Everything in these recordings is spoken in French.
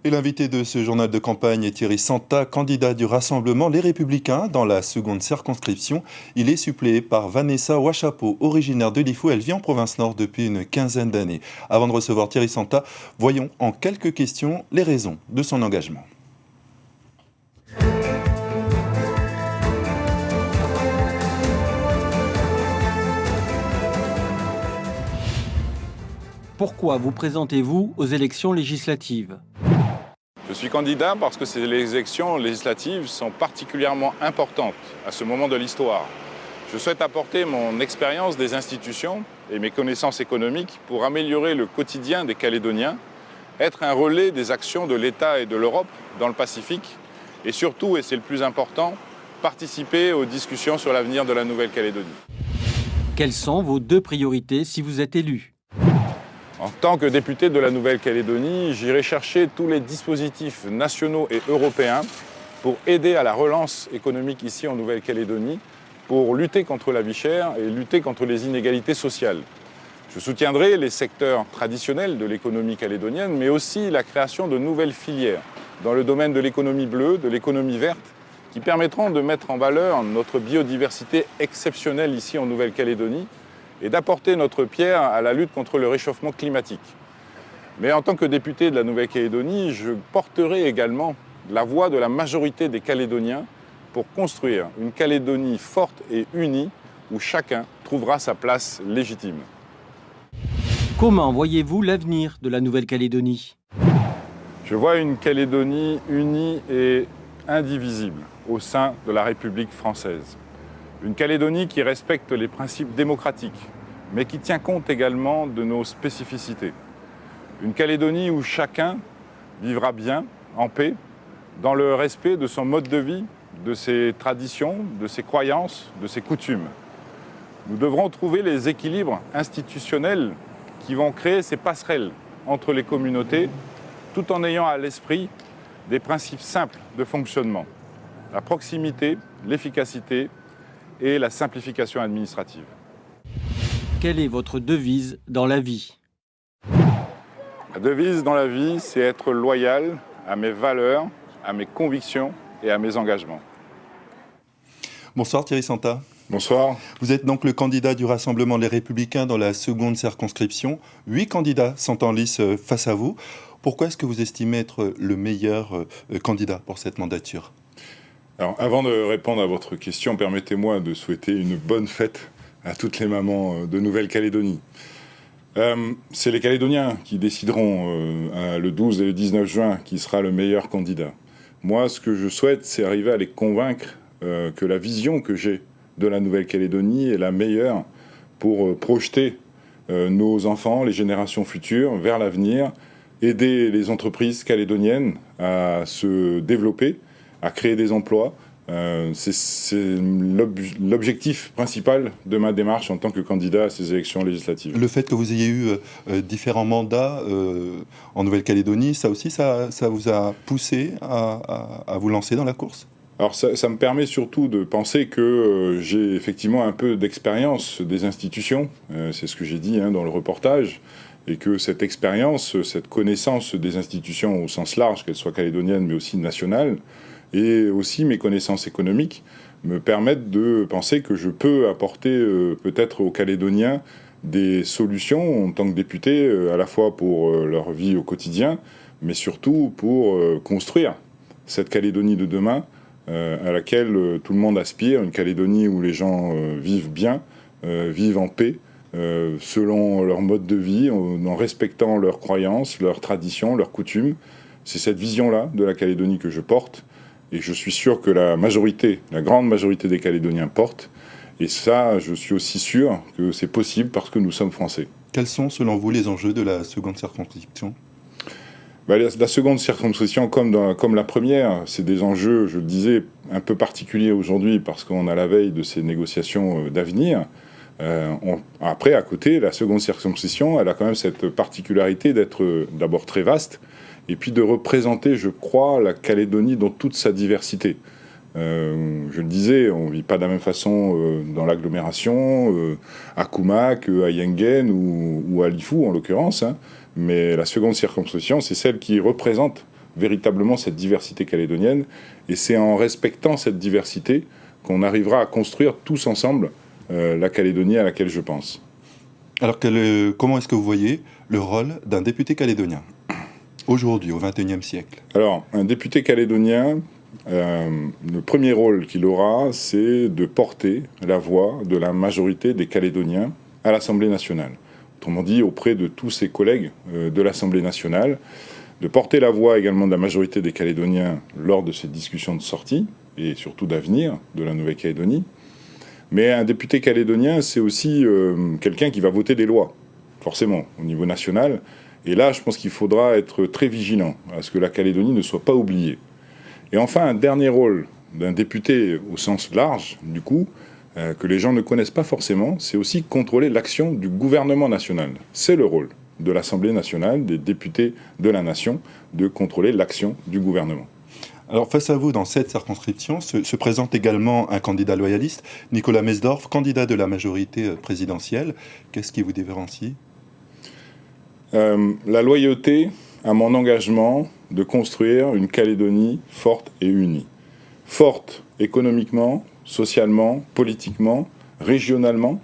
Et l'invité de ce journal de campagne est Thierry Santa, candidat du Rassemblement Les Républicains dans la seconde circonscription. Il est suppléé par Vanessa Ouachapo, originaire de Lifou. Elle vit en province nord depuis une quinzaine d'années. Avant de recevoir Thierry Santa, voyons en quelques questions les raisons de son engagement. Pourquoi vous présentez-vous aux élections législatives ? Je suis candidat parce que ces élections législatives sont particulièrement importantes à ce moment de l'histoire. Je souhaite apporter mon expérience des institutions et mes connaissances économiques pour améliorer le quotidien des Calédoniens, être un relais des actions de l'État et de l'Europe dans le Pacifique et surtout, et c'est le plus important, participer aux discussions sur l'avenir de la Nouvelle-Calédonie. Quelles sont vos deux priorités si vous êtes élu ? En tant que député de la Nouvelle-Calédonie, j'irai chercher tous les dispositifs nationaux et européens pour aider à la relance économique ici en Nouvelle-Calédonie, pour lutter contre la vie chère et lutter contre les inégalités sociales. Je soutiendrai les secteurs traditionnels de l'économie calédonienne, mais aussi la création de nouvelles filières dans le domaine de l'économie bleue, de l'économie verte, qui permettront de mettre en valeur notre biodiversité exceptionnelle ici en Nouvelle-Calédonie, et d'apporter notre pierre à la lutte contre le réchauffement climatique. Mais en tant que député de la Nouvelle-Calédonie, je porterai également la voix de la majorité des Calédoniens pour construire une Calédonie forte et unie où chacun trouvera sa place légitime. Comment voyez-vous l'avenir de la Nouvelle-Calédonie ? Je vois une Calédonie unie et indivisible au sein de la République française. Une Calédonie qui respecte les principes démocratiques, mais qui tient compte également de nos spécificités. Une Calédonie où chacun vivra bien, en paix, dans le respect de son mode de vie, de ses traditions, de ses croyances, de ses coutumes. Nous devrons trouver les équilibres institutionnels qui vont créer ces passerelles entre les communautés, tout en ayant à l'esprit des principes simples de fonctionnement. La proximité, l'efficacité, et la simplification administrative. Quelle est votre devise dans la vie ? La devise dans la vie, c'est être loyal à mes valeurs, à mes convictions et à mes engagements. Bonsoir Thierry Santa. Bonsoir. Vous êtes donc le candidat du Rassemblement Les Républicains dans la seconde circonscription. 8 candidats sont en lice face à vous. Pourquoi est-ce que vous estimez être le meilleur candidat pour cette mandature ? Alors, avant de répondre à votre question, permettez-moi de souhaiter une bonne fête à toutes les mamans de Nouvelle-Calédonie. C'est les Calédoniens qui décideront le 12 et le 19 juin qui sera le meilleur candidat. Moi, ce que je souhaite, c'est arriver à les convaincre que la vision que j'ai de la Nouvelle-Calédonie est la meilleure pour projeter nos enfants, les générations futures, vers l'avenir, aider les entreprises calédoniennes à se développer, à créer des emplois. C'est l'objectif principal de ma démarche en tant que candidat à ces élections législatives. Le fait que vous ayez eu différents mandats en Nouvelle-Calédonie, ça aussi, ça vous a poussé à vous lancer dans la course ? Alors ça me permet surtout de penser que j'ai effectivement un peu d'expérience des institutions, c'est ce que j'ai dit dans le reportage, et que cette expérience, cette connaissance des institutions au sens large, qu'elles soient calédoniennes mais aussi nationales, et aussi mes connaissances économiques me permettent de penser que je peux apporter peut-être aux Calédoniens des solutions en tant que député, à la fois pour leur vie au quotidien, mais surtout pour construire cette Calédonie de demain à laquelle tout le monde aspire, une Calédonie où les gens vivent bien, vivent en paix, selon leur mode de vie, en respectant leurs croyances, leurs traditions, leurs coutumes. C'est cette vision-là de la Calédonie que je porte. Et je suis sûr que la grande majorité des Calédoniens portent. Et ça, je suis aussi sûr que c'est possible parce que nous sommes français. Quels sont, selon vous, les enjeux de la seconde circonscription ? La seconde circonscription, comme la première, c'est des enjeux, je le disais, un peu particuliers aujourd'hui parce qu'on a la veille de ces négociations d'avenir. Après, à côté, la seconde circonscription, elle a quand même cette particularité d'être d'abord très vaste, et puis de représenter, je crois, la Calédonie dans toute sa diversité. Je le disais, on ne vit pas de la même façon dans l'agglomération, à Koumak, à Yengen ou à Lifou en l'occurrence, mais la seconde circonscription, c'est celle qui représente véritablement cette diversité calédonienne. Et c'est en respectant cette diversité qu'on arrivera à construire tous ensemble la Calédonie à laquelle je pense. Alors, comment est-ce que vous voyez le rôle d'un député calédonien aujourd'hui, au XXIe siècle? Alors, un député calédonien, le premier rôle qu'il aura, c'est de porter la voix de la majorité des Calédoniens à l'Assemblée nationale. Autrement dit, auprès de tous ses collègues de l'Assemblée nationale, de porter la voix également de la majorité des Calédoniens lors de ces discussions de sortie, et surtout d'avenir de la Nouvelle-Calédonie. Mais un député calédonien, c'est aussi quelqu'un qui va voter des lois, forcément, au niveau national. Et là, je pense qu'il faudra être très vigilant à ce que la Calédonie ne soit pas oubliée. Et enfin, un dernier rôle d'un député au sens large, du coup, que les gens ne connaissent pas forcément, c'est aussi contrôler l'action du gouvernement national. C'est le rôle de l'Assemblée nationale, des députés de la nation, de contrôler l'action du gouvernement. Alors, face à vous, dans cette circonscription, se présente également un candidat loyaliste, Nicolas Mesdorf, candidat de la majorité présidentielle. Qu'est-ce qui vous différencie ? La loyauté à mon engagement de construire une Calédonie forte et unie. Forte économiquement, socialement, politiquement, régionalement.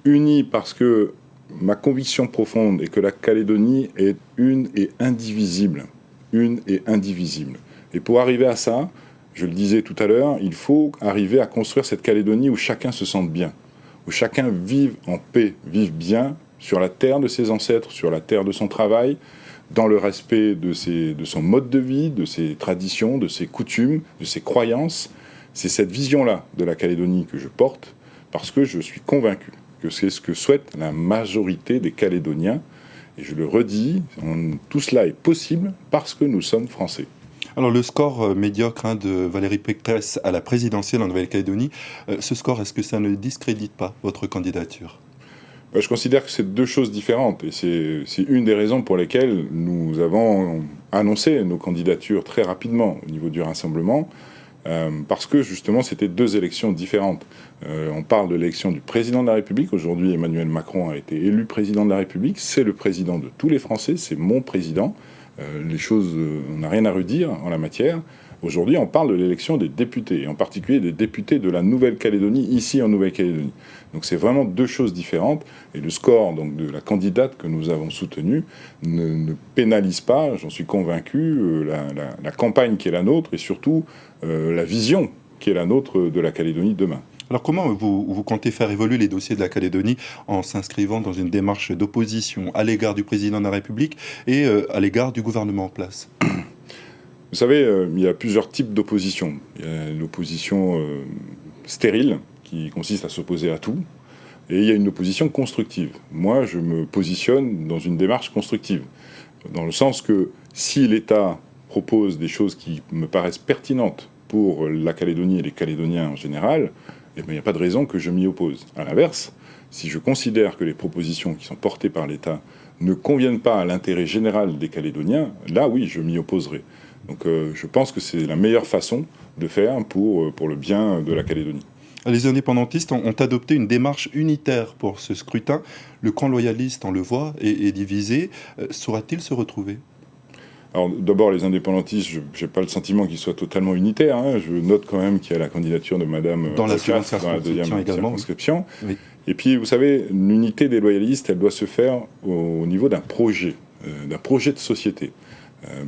Unie parce que ma conviction profonde est que la Calédonie est une et indivisible. Une et indivisible. Et pour arriver à ça, je le disais tout à l'heure, il faut arriver à construire cette Calédonie où chacun se sente bien, où chacun vive en paix, vive bien sur la terre de ses ancêtres, sur la terre de son travail, dans le respect de son mode de vie, de ses traditions, de ses coutumes, de ses croyances. C'est cette vision-là de la Calédonie que je porte, parce que je suis convaincu que c'est ce que souhaite la majorité des Calédoniens. Et je le redis, tout cela est possible parce que nous sommes français. Alors le score médiocre de Valérie Pécresse à la présidentielle en Nouvelle-Calédonie, ce score, est-ce que ça ne discrédite pas votre candidature ? Je considère que c'est deux choses différentes et c'est une des raisons pour lesquelles nous avons annoncé nos candidatures très rapidement au niveau du Rassemblement, parce que justement c'était deux élections différentes. On parle de l'élection du président de la République. Aujourd'hui, Emmanuel Macron a été élu président de la République. C'est le président de tous les Français, c'est mon président. Les choses, on n'a rien à redire en la matière. Aujourd'hui, on parle de l'élection des députés, et en particulier des députés de la Nouvelle-Calédonie, ici en Nouvelle-Calédonie. Donc c'est vraiment deux choses différentes, et le score donc, de la candidate que nous avons soutenue ne pénalise pas, j'en suis convaincu, la campagne qui est la nôtre, et surtout la vision qui est la nôtre de la Calédonie demain. Alors comment vous comptez faire évoluer les dossiers de la Calédonie en s'inscrivant dans une démarche d'opposition à l'égard du président de la République et à l'égard du gouvernement en place ? Vous savez, il y a plusieurs types d'opposition. Il y a l'opposition stérile, qui consiste à s'opposer à tout, et il y a une opposition constructive. Moi, je me positionne dans une démarche constructive, dans le sens que si l'État propose des choses qui me paraissent pertinentes pour la Calédonie et les Calédoniens en général, eh bien, il n'y a pas de raison que je m'y oppose. À l'inverse, si je considère que les propositions qui sont portées par l'État ne conviennent pas à l'intérêt général des Calédoniens, là, oui, je m'y opposerai. Donc je pense que c'est la meilleure façon de faire pour le bien de la Calédonie. Les indépendantistes ont adopté une démarche unitaire pour ce scrutin. Le camp loyaliste, on le voit, est divisé. Saura-t-il se retrouver ? Alors d'abord, les indépendantistes, je n'ai pas le sentiment qu'ils soient totalement unitaires. Je note quand même qu'il y a la candidature de Madame dans la deuxième circonscription. Oui. Et puis, vous savez, l'unité des loyalistes, elle doit se faire au niveau d'un projet de société.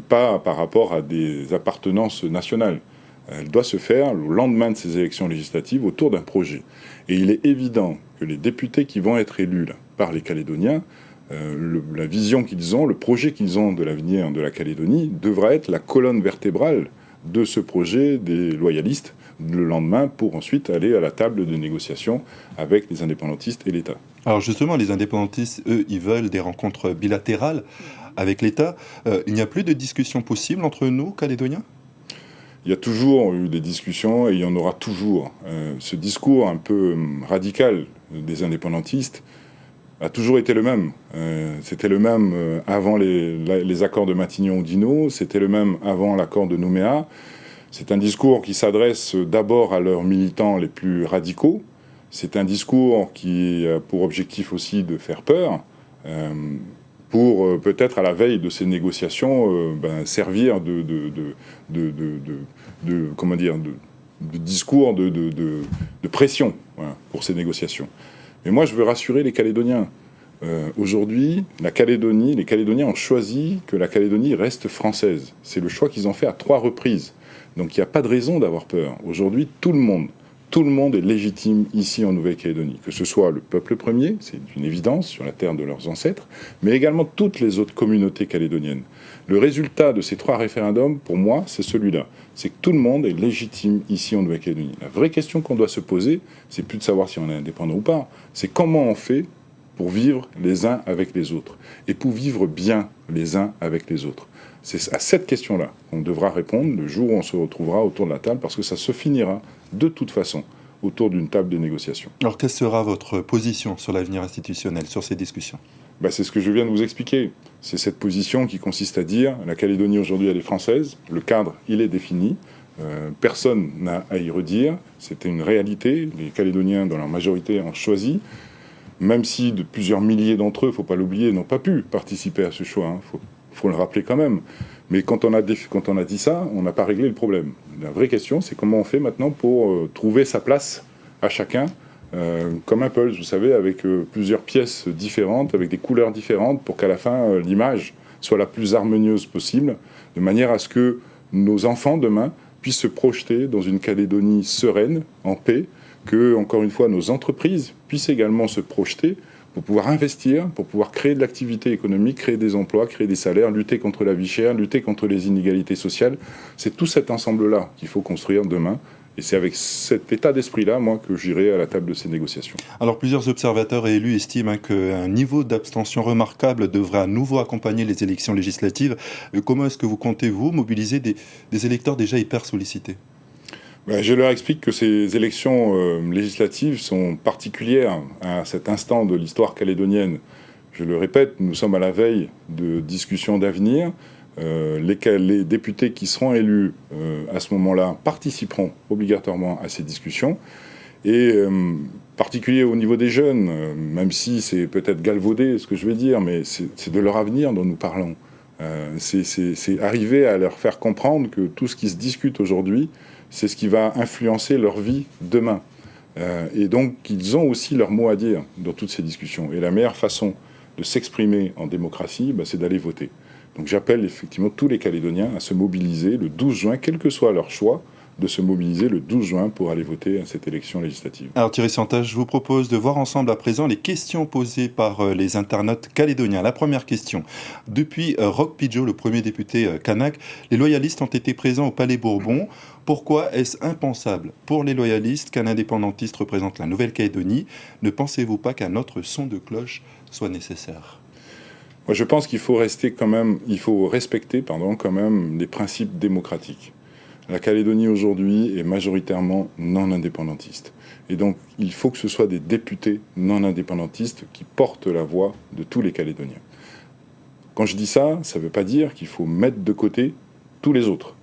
Pas par rapport à des appartenances nationales. Elle doit se faire le lendemain de ces élections législatives autour d'un projet. Et il est évident que les députés qui vont être élus là, par les Calédoniens, la vision qu'ils ont, le projet qu'ils ont de l'avenir de la Calédonie devra être la colonne vertébrale de ce projet des loyalistes le lendemain pour ensuite aller à la table de négociation avec les indépendantistes et l'État. Alors justement, les indépendantistes, eux, ils veulent des rencontres bilatérales avec l'État. Il n'y a plus de discussion possible entre nous, Calédoniens ? Il y a toujours eu des discussions et il y en aura toujours. Ce discours un peu radical des indépendantistes a toujours été le même. C'était le même avant les accords de Matignon-Oudinot, c'était le même avant l'accord de Nouméa. C'est un discours qui s'adresse d'abord à leurs militants les plus radicaux. C'est un discours qui a pour objectif aussi de faire peur. pour peut-être à la veille de ces négociations servir de discours de pression, voilà, pour ces négociations. Mais moi, je veux rassurer les Calédoniens. Aujourd'hui, les Calédoniens ont choisi que la Calédonie reste française. C'est le choix qu'ils ont fait à 3 reprises. Donc il n'y a pas de raison d'avoir peur. Aujourd'hui, tout le monde est légitime ici en Nouvelle-Calédonie. Que ce soit le peuple premier, c'est une évidence, sur la terre de leurs ancêtres, mais également toutes les autres communautés calédoniennes. Le résultat de ces 3 référendums, pour moi, c'est celui-là. C'est que tout le monde est légitime ici en Nouvelle-Calédonie. La vraie question qu'on doit se poser, c'est plus de savoir si on est indépendant ou pas, c'est comment on fait pour vivre les uns avec les autres, et pour vivre bien les uns avec les autres. C'est à cette question-là qu'on devra répondre le jour où on se retrouvera autour de la table, parce que ça se finira de toute façon autour d'une table de négociation. Alors, quelle sera votre position sur l'avenir institutionnel, sur ces discussions ? C'est ce que je viens de vous expliquer. C'est cette position qui consiste à dire la Calédonie aujourd'hui, elle est française, le cadre, il est défini, personne n'a à y redire, c'était une réalité, les Calédoniens, dans leur majorité, ont choisi, même si de plusieurs milliers d'entre eux, il ne faut pas l'oublier, n'ont pas pu participer à ce choix, faut le rappeler quand même. Mais quand on a dit ça, on n'a pas réglé le problème. La vraie question, c'est comment on fait maintenant pour trouver sa place à chacun, comme un puzzle, vous savez, avec plusieurs pièces différentes, avec des couleurs différentes, pour qu'à la fin, l'image soit la plus harmonieuse possible, de manière à ce que nos enfants, demain, puissent se projeter dans une Calédonie sereine, en paix, que, encore une fois, nos entreprises puissent également se projeter pour pouvoir investir, pour pouvoir créer de l'activité économique, créer des emplois, créer des salaires, lutter contre la vie chère, lutter contre les inégalités sociales. C'est tout cet ensemble-là qu'il faut construire demain. Et c'est avec cet état d'esprit-là, moi, que j'irai à la table de ces négociations. Alors, plusieurs observateurs et élus estiment qu'un niveau d'abstention remarquable devrait à nouveau accompagner les élections législatives. Comment est-ce que vous comptez, vous, mobiliser des électeurs déjà hyper sollicités ? Je leur explique que ces élections législatives sont particulières à cet instant de l'histoire calédonienne. Je le répète, nous sommes à la veille de discussions d'avenir. Les députés qui seront élus à ce moment-là participeront obligatoirement à ces discussions. Et particulier au niveau des jeunes, même si c'est peut-être galvaudé ce que je vais dire, mais c'est de leur avenir dont nous parlons. C'est arriver à leur faire comprendre que tout ce qui se discute aujourd'hui, c'est ce qui va influencer leur vie demain. Et donc, ils ont aussi leur mot à dire dans toutes ces discussions. Et la meilleure façon de s'exprimer en démocratie, c'est d'aller voter. Donc j'appelle effectivement tous les Calédoniens à se mobiliser le 12 juin, quel que soit leur choix, de se mobiliser le 12 juin pour aller voter à cette élection législative. Alors Thierry Santa, je vous propose de voir ensemble à présent les questions posées par les internautes calédoniens. La première question. Depuis Roch Pidgeot, le premier député kanak, les loyalistes ont été présents au Palais Bourbon. Pourquoi est-ce impensable pour les loyalistes qu'un indépendantiste représente la Nouvelle-Calédonie ? Ne pensez-vous pas qu'un autre son de cloche soit nécessaire ? Moi, je pense qu'il faut respecter quand même les principes démocratiques. La Calédonie aujourd'hui est majoritairement non indépendantiste. Et donc, il faut que ce soit des députés non indépendantistes qui portent la voix de tous les Calédoniens. Quand je dis ça, ça ne veut pas dire qu'il faut mettre de côté tous les autres.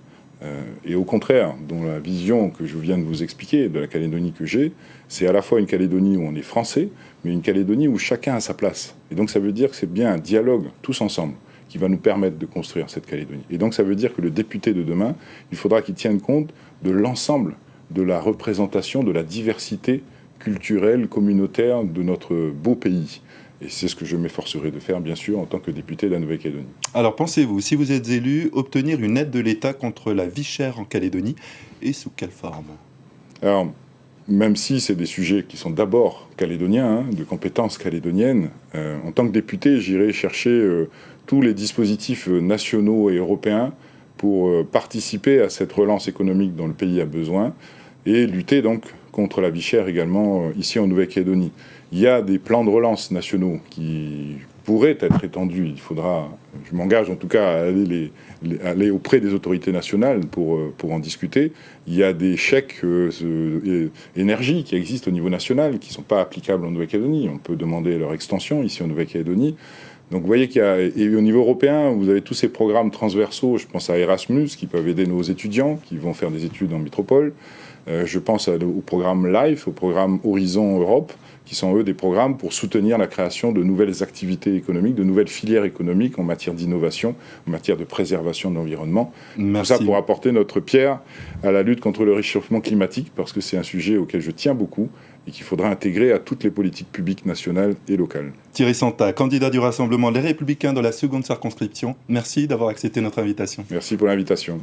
Et au contraire, dans la vision que je viens de vous expliquer de la Calédonie que j'ai, c'est à la fois une Calédonie où on est français, mais une Calédonie où chacun a sa place. Et donc ça veut dire que c'est bien un dialogue, tous ensemble, qui va nous permettre de construire cette Calédonie. Et donc ça veut dire que le député de demain, il faudra qu'il tienne compte de l'ensemble de la représentation, de la diversité culturelle, communautaire de notre beau pays. Et c'est ce que je m'efforcerai de faire, bien sûr, en tant que député de la Nouvelle-Calédonie. Alors pensez-vous, si vous êtes élu, obtenir une aide de l'État contre la vie chère en Calédonie, et sous quelle forme ? Alors, même si c'est des sujets qui sont d'abord calédoniens, de compétences calédoniennes, en tant que député, j'irai chercher tous les dispositifs nationaux et européens pour participer à cette relance économique dont le pays a besoin et lutter donc contre la vie chère également ici en Nouvelle-Calédonie. Il y a des plans de relance nationaux qui pourraient être étendus. Je m'engage en tout cas à aller auprès des autorités nationales pour en discuter. Il y a des chèques énergie qui existent au niveau national, qui ne sont pas applicables en Nouvelle-Calédonie. On peut demander leur extension ici en Nouvelle-Calédonie. Donc vous voyez qu'il y a, et au niveau européen, vous avez tous ces programmes transversaux, je pense à Erasmus, qui peuvent aider nos étudiants qui vont faire des études en métropole. Je pense au programme LIFE, au programme Horizon Europe, qui sont eux des programmes pour soutenir la création de nouvelles activités économiques, de nouvelles filières économiques en matière d'innovation, en matière de préservation de l'environnement. Tout ça pour apporter notre pierre à la lutte contre le réchauffement climatique, parce que c'est un sujet auquel je tiens beaucoup et qu'il faudra intégrer à toutes les politiques publiques nationales et locales. Thierry Santa, candidat du Rassemblement Les Républicains dans la seconde circonscription, merci d'avoir accepté notre invitation. Merci pour l'invitation.